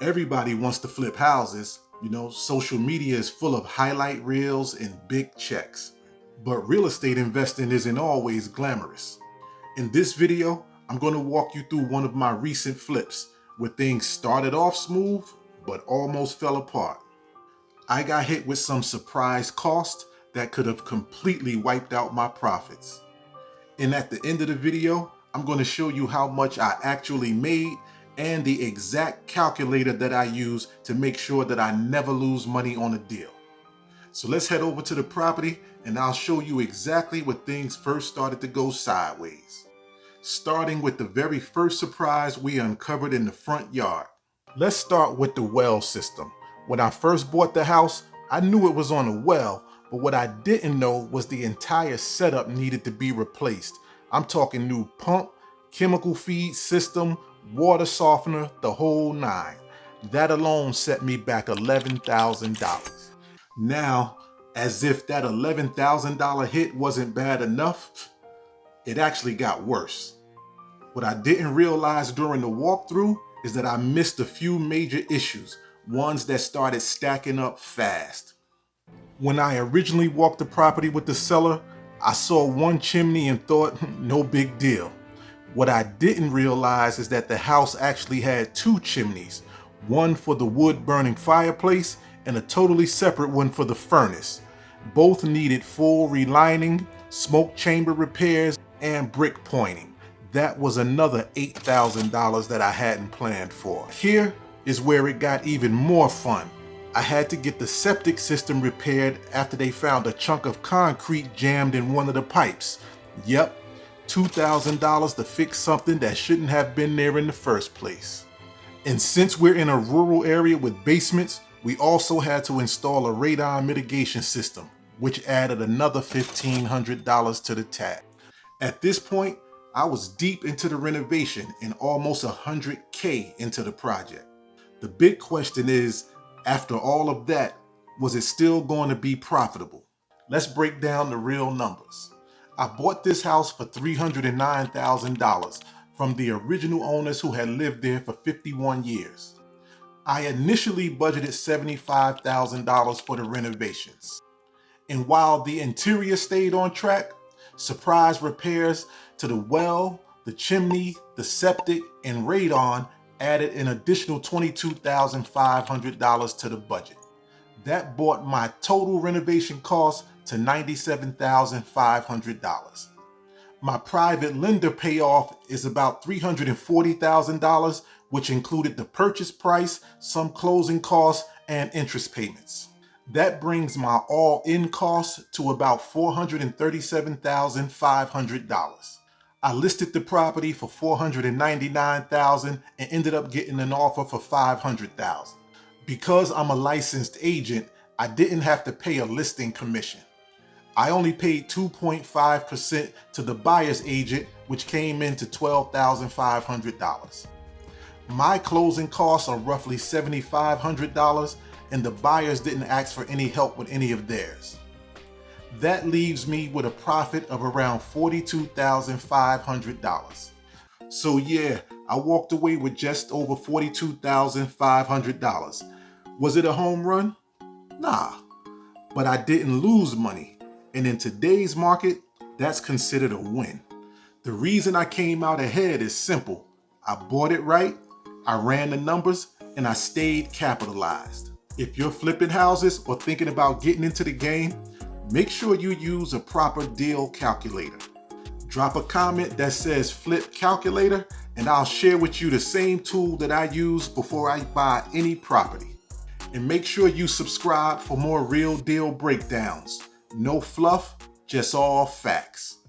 Everybody wants to flip houses. Social media is full of highlight reels and big checks. But real estate investing isn't always glamorous. In this video, I'm going to walk you through one of my recent flips where things started off smooth, but almost fell apart. I got hit with some surprise cost that could have completely wiped out my profits. And at the end of the video, I'm going to show you how much I actually made and the exact calculator that I use to make sure that I never lose money on a deal. So let's head over to the property and I'll show you exactly where things first started to go sideways. Starting with the very first surprise we uncovered in the front yard. Let's start with the well system. When I first bought the house, I knew it was on a well, but what I didn't know was the entire setup needed to be replaced. I'm talking new pump, chemical feed system, water softener, the whole nine. That alone set me back $11,000. Now, as if that $11,000 hit wasn't bad enough, it actually got worse. What I didn't realize during the walkthrough is that I missed a few major issues, ones that started stacking up fast. When I originally walked the property with the seller, I saw one chimney and thought, no big deal. What I didn't realize is that the house actually had two chimneys, one for the wood burning fireplace and a totally separate one for the furnace. Both needed full relining, smoke chamber repairs, and brick pointing. That was another $8,000 that I hadn't planned for. Here is where it got even more fun. I had to get the septic system repaired after they found a chunk of concrete jammed in one of the pipes. Yep, $2,000 to fix something that shouldn't have been there in the first place. And since we're in a rural area with basements, we also had to install a radon mitigation system, which added another $1,500 to the tab. At this point, I was deep into the renovation and almost $100K into the project. The big question is, after all of that, was it still going to be profitable? Let's break down the real numbers. I bought this house for $309,000 from the original owners who had lived there for 51 years. I initially budgeted $75,000 for the renovations. And while the interior stayed on track, surprise repairs to the well, the chimney, the septic, and radon added an additional $22,500 to the budget. That brought my total renovation cost to $97,500. My private lender payoff is about $340,000, which included the purchase price, some closing costs, and interest payments. That brings my all-in cost to about $437,500. I listed the property for $499,000 and ended up getting an offer for $500,000. Because I'm a licensed agent, I didn't have to pay a listing commission. I only paid 2.5% to the buyer's agent, which came in to $12,500. My closing costs are roughly $7,500, and the buyers didn't ask for any help with any of theirs. That leaves me with a profit of around $42,500. So yeah, I walked away with just over $42,500. Was it a home run? Nah, but I didn't lose money. And in today's market, that's considered a win. The reason I came out ahead is simple. I bought it right, I ran the numbers, and I stayed capitalized. If you're flipping houses or thinking about getting into the game, make sure you use a proper deal calculator. Drop a comment that says flip calculator and I'll share with you the same tool that I use before I buy any property. And make sure you subscribe for more real deal breakdowns. No fluff, just all facts.